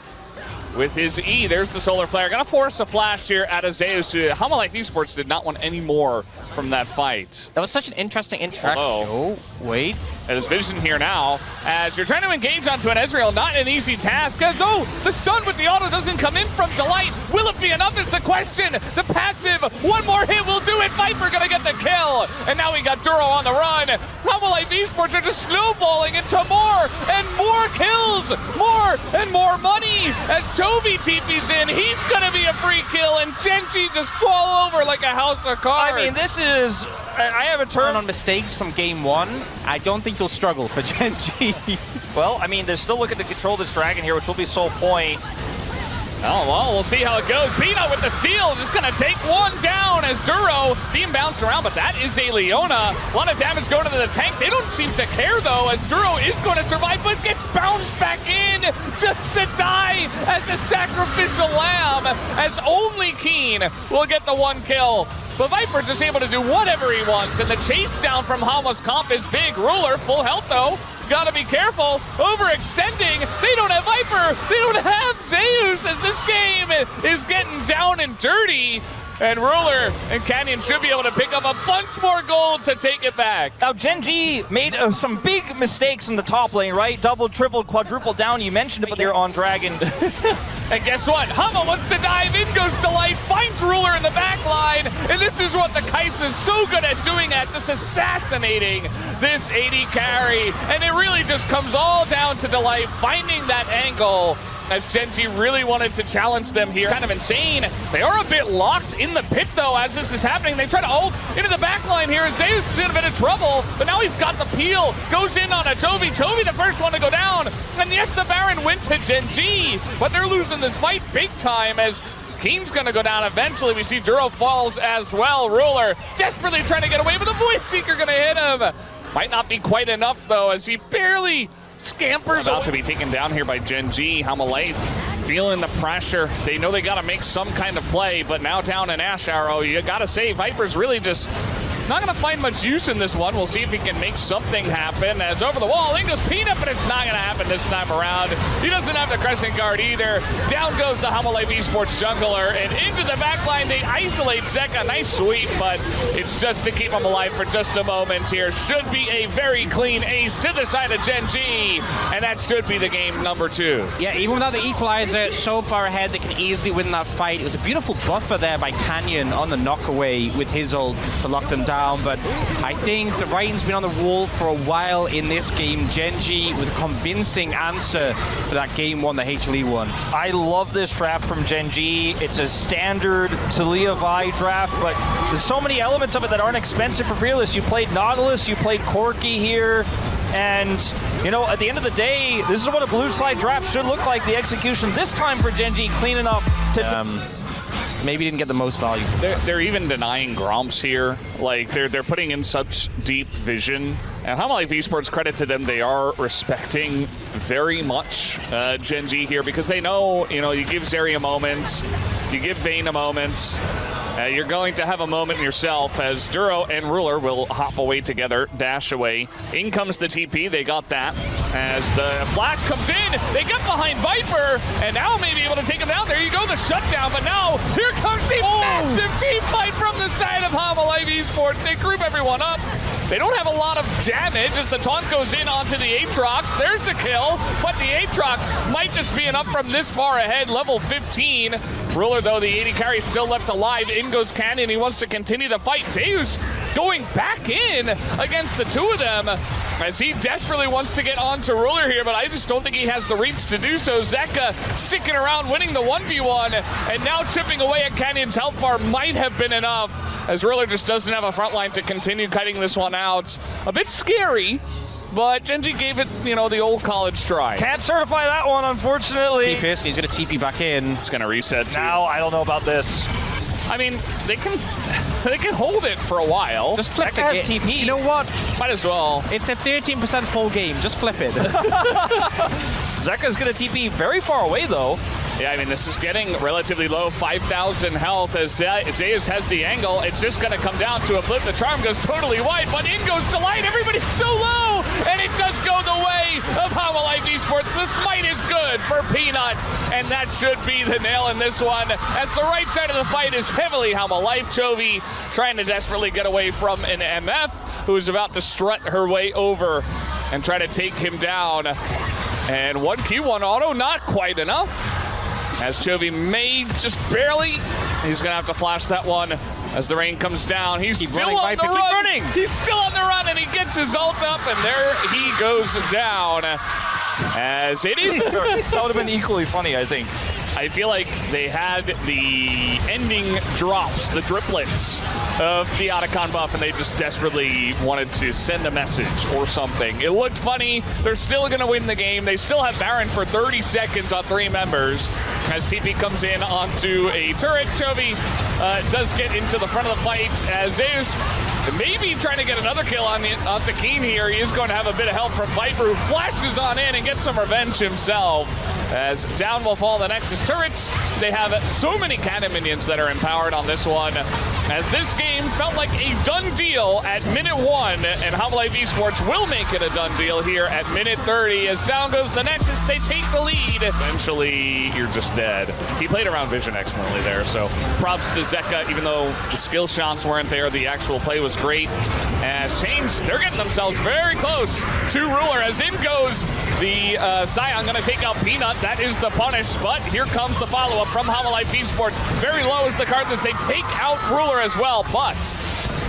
with his E. There's the Solar Flare. Gonna force a flash here out of Zeus. Hanwha Life Esports did not want any more from that fight. That was such an interesting interaction. Oh, wait. And there's vision here now, as you're trying to engage onto an Ezreal, not an easy task, as the stun with the auto doesn't come in from Delight. Will it be enough is the question. The passive, one more hit will do it. Viper gonna get the kill. And now we got Duro on the run. Hanwha Life Esports are just snowballing into more and more kills, more and more money. As Chovy TP's in, he's gonna be a free kill, and Gen.G just fall over like a house of cards. I mean, this is, I have a turn On mistakes from game 1, I don't think you'll struggle for Gen.G. Well, I mean, they're still looking to control this dragon here, which will be sole point. Oh, well, we'll see how it goes. Peanut with the steal, just gonna take one down as Duro being bounced around, but that is a Leona. A lot of damage going to the tank. They don't seem to care, though, as Duro is going to survive, but gets bounced back in just to die as a sacrificial lamb, as only Keen will get the 1 kill. But Viper just able to do whatever he wants, and the chase down from Hanwha's comp is big. Ruler, full health, though. Gotta be careful, overextending. They don't have Viper, they don't have Zeus, as this game is getting down and dirty. And Ruler and Canyon should be able to pick up a bunch more gold to take it back. Now, Gen.G made some big mistakes in the top lane, right? Double, triple, quadruple down. You mentioned it, but they're on Dragon. And guess what? Hanwha wants to dive in, goes Delight, finds Ruler in the back line, and this is what the Kai'Sa is so good at doing, at just assassinating this AD carry. And it really just comes all down to Delight finding that angle, as Gen.G really wanted to challenge them here. It's kind of insane. They are a bit locked in the pit, though, as this is happening. They try to ult into the back line here. Zeus is in a bit of trouble, but now he's got the peel. Goes in on a Chovy. Chovy the first one to go down. And yes, the Baron went to Gen.G, but they're losing this fight big time, as Keen's gonna go down eventually. We see Duro falls as well. Ruler desperately trying to get away, but the Void Seeker gonna hit him. Might not be quite enough, though, as he barely scampers about to be taken down here by Gen.G. Hanwha Life feeling the pressure. They know they got to make some kind of play, but now down in Ash Arrow, you got to say Viper's really just not going to find much use in this one. We'll see if he can make something happen, as over the wall, in goes Peanut, but it's not going to happen this time around. He doesn't have the Crescent Guard either. Down goes the Hanwha Life Esports jungler, and into the back line, they isolate Zeka. Nice sweep, but it's just to keep him alive for just a moment here. Should be a very clean ace to the side of Gen.G, and that should be the game number 2. Yeah, even without the equalizer so far ahead, they can easily win that fight. It was a beautiful buffer there by Canyon on the knockaway with his ult to lock them down. But I think the writing's been on the wall for a while in this game. Gen.G with a convincing answer for that game 1 the HLE won. I love this draft from Gen.G. It's a standard Talia Vi draft, but there's so many elements of it that aren't expensive for Fearless. You played Nautilus, you played Corki here, and you know, at the end of the day, this is what a blue slide draft should look like. The execution this time for Gen.G clean enough to maybe didn't get the most value. They're even denying Gromps here. Like, they're putting in such deep vision. And Hama Life Esports, credit to them, they are respecting very much Gen.G here because they know, you know, you give Zeri a moment, you give Vayne a moment, you're going to have a moment yourself as Duro and Ruler will hop away together, dash away. In comes the TP, they got that. As the flash comes in, they get behind Viper, and now may be able to take him down. There you go, the shutdown, but now here comes the massive team fight from the side of Hama Life Esports. They group everyone up. They don't have a lot of damage as the taunt goes in onto the Aatrox. There's the kill, but the Aatrox might just be enough from this far ahead, level 15. Ruler, though, the 80 carry still left alive. In goes Canyon. He wants to continue the fight. Zeus going back in against the two of them as he desperately wants to get onto Ruler here, but I just don't think he has the reach to do so. Zeka sticking around, winning the 1v1, and now chipping away at Canyon's health bar might have been enough, as Ruler just doesn't have a front line to continue cutting this one out. A bit scary, but Gen.G gave it, you know, the old college try. Can't certify that one, unfortunately. He's going to TP back in. It's going to reset too. Now, I don't know about this. I mean, they can hold it for a while. Just flip Zeka has it. TP. You know what? Might as well. It's a 13% full game. Just flip it. Zeka's going to TP very far away, though. Yeah, I mean, this is getting relatively low, 5,000 health as Zeus has the angle. It's just going to come down to a flip. The charm goes totally wide, but in goes Delight. Everybody's so low, and it does go the way of Hama Life Esports. This fight is good for Peanut, and that should be the nail in this one, as the right side of the fight is heavily Hama Life. Chovy trying to desperately get away from an MF who's about to strut her way over and try to take him down. And 1Q1 auto, not quite enough. As Chovy may just barely, he's going to have to flash that one as the rain comes down. He's still on the run. He's still on the run, and he gets his ult up, and there he goes down. As it is. That would have been equally funny, I think. I feel like they had the ending drops, the driplets of the Otacon buff, and they just desperately wanted to send a message or something. It looked funny. They're still going to win the game. They still have Baron for 30 seconds on 3 members. As TP comes in onto a turret, Chovy does get into the front of the fight as Zeus maybe trying to get another kill onto Keen here. He is going to have a bit of help from Viper, who flashes on in and gets some revenge himself. As down will fall the Nexus turrets. They have so many cannon minions that are empowered on this one. As this game felt like a done deal at minute 1, and Hama Life Esports will make it a done deal here at minute 30. As down goes the Nexus, they take the lead. Eventually, you're just dead. He played around vision excellently there, so props to Zeka. Even though the skill shots weren't there, the actual play was great. As Chains, they're getting themselves very close to Ruler. As in goes the Scion, going to take out Peanut. That is the punish, but here comes the follow-up from Hama Life Esports. Very low is the Cardinals. They take out Ruler as well, but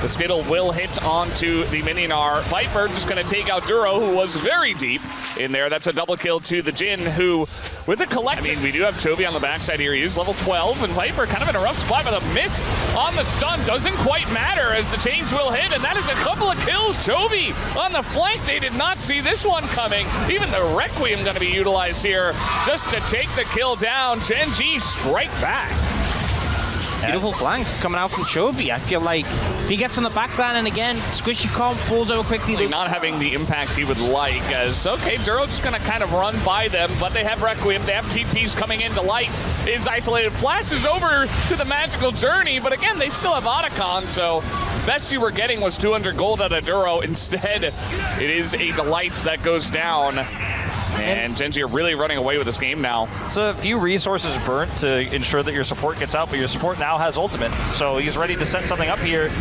the Skittle will hit onto the Mininar. Viper just going to take out Duro, who was very deep in there. That's a double kill to the Jin, who, with the collective... I mean, we do have Chovy on the backside here. He is level 12, and Viper kind of in a rough spot, but a miss on the stun doesn't quite matter as the chains will hit, and that is a couple of kills. Chovy on the flank. They did not see this one coming. Even the Requiem going to be utilized here just to take the kill down. Gen.G strike back. Beautiful flank coming out from Chovy. I feel like if he gets on the back line and again, squishy comp falls over quickly. Not having the impact he would like as, okay, Duro's just going to kind of run by them, but they have Requiem, they have TPs coming into Light. Is isolated, flashes over to the Magical Journey, but again, they still have Otacon, so best you were getting was 200 gold out of Duro. Instead, it is a Delight that goes down. And Gen.G are really running away with this game now. So a few resources burnt to ensure that your support gets out, but your support now has ultimate. So he's ready to set something up here.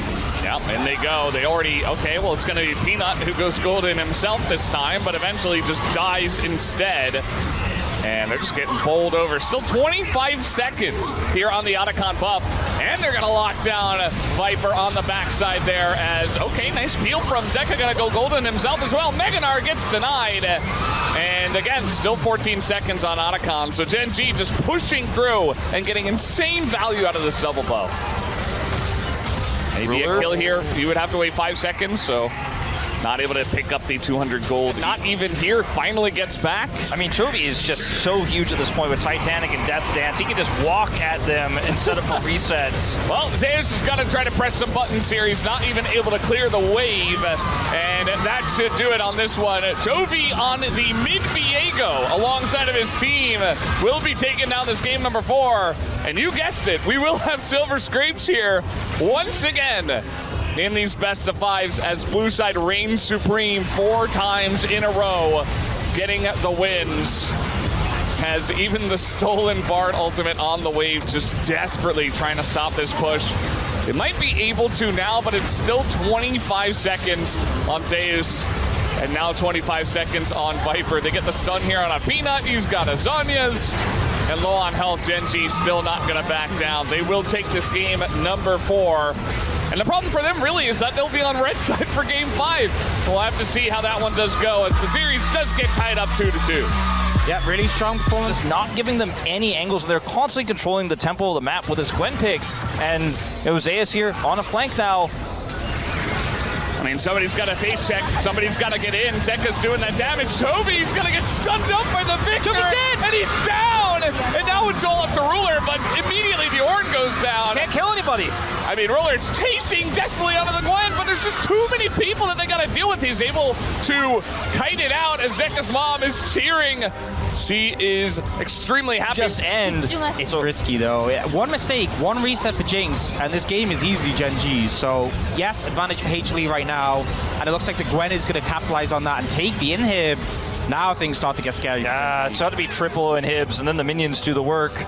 Yep, and they go. They already, okay, well, it's going to be Peanut who goes golden himself this time, but eventually just dies instead. And they're just getting bowled over. Still 25 seconds here on the Otacon buff. And they're going to lock down Viper on the backside there as, okay, nice peel from Zeka. Going to go golden himself as well. Meganar gets denied. And again, still 14 seconds on Otacon. So Gen.G just pushing through and getting insane value out of this double bow. Maybe a kill here. You would have to wait 5 seconds, so not able to pick up the 200 gold. Not even here, finally gets back. I mean, Chovy is just so huge at this point with Titanic and Death's Dance. He can just walk at them and set up for resets. Well, Zeus has got to try to press some buttons here. He's not even able to clear the wave, and that should do it on this one. Chovy on the mid-Viego alongside of his team will be taking down this game number 4. And you guessed it, we will have Silver Scrapes here once again in these best of 5s as Blue Side reigns supreme 4 times in a row, getting the wins. Has even the stolen Bard ultimate on the wave, just desperately trying to stop this push. It might be able to now, but it's still 25 seconds on Zeus, and now 25 seconds on Viper. They get the stun here on a Peanut. He's got a Zanya's, and low on health. Gen.G still not going to back down. They will take this game number 4. And the problem for them really is that they'll be on red side for game 5. We'll have to see how that one does go as the series does get tied up 2-2. Yeah, really strong performance. Just not giving them any angles. They're constantly controlling the tempo of the map with his Gwen pick. And Oseas here on a flank now. I mean, somebody's got to face check. Somebody's got to get in. Zeka's doing that damage. Chovy's going to get stunned up by the Victor. Chovy's dead! And he's down! And now it's all up to Ruler, but immediately the Ornn goes down. Can't kill anybody. I mean, Ruler's chasing desperately onto the Gwen, but there's just too many people that they got to deal with. He's able to kite it out as Zeka's mom is cheering. She is extremely happy. Just end. It's risky though. One mistake, one reset for Jinx, and this game is easily Gen.G's. So yes, advantage for HLE right now, and it looks like the Gwen is going to capitalize on that and take the inhib. Now things start to get scary. Yeah, it's got to be triple inhibs, and then the minions do the work.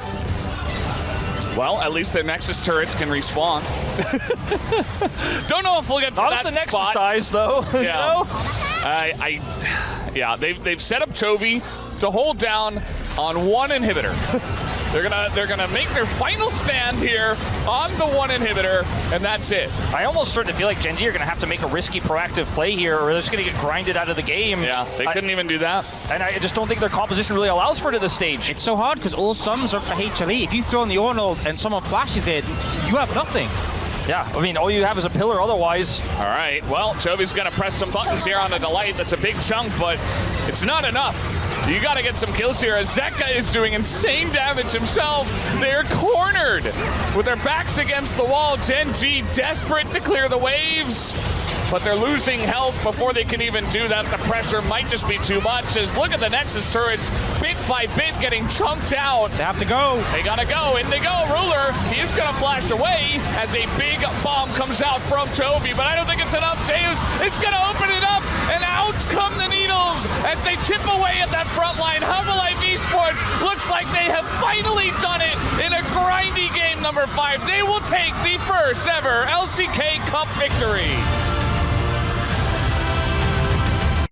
Well, at least their Nexus turrets can respawn. Don't know if we'll get to Not that if the Nexus spot. dies, though. Yeah. You know? Yeah, they've set up Chovy to hold down on one inhibitor. They're gonna make their final stand here on the one inhibitor, and that's it. I almost start to feel like Gen.G are going to have to make a risky, proactive play here, or they're just going to get grinded out of the game. Yeah, they couldn't even do that. And I just don't think their composition really allows for it at this stage. It's so hard because all sums are for HLE. If you throw in the Ornn and someone flashes it, you have nothing. Yeah, I mean, all you have is a pillar otherwise. All right, well, Chovy's gonna press some buttons here on the Delight. That's a big chunk, but it's not enough. You gotta get some kills here as Zeka is doing insane damage himself. They're cornered with their backs against the wall. Gen.G desperate to clear the waves, but they're losing health before they can even do that. The pressure might just be too much as look at the Nexus turrets bit by bit getting chunked out. They have to go. They gotta go, in they go. Ruler, he is gonna flash away as a big bomb comes out from Chovy, but I don't think it's enough. Zeus is gonna open it up, and out come the needles as they chip away at that front line. Humble Esports looks like they have finally done it in a grindy game number 5. They will take the first ever LCK Cup victory.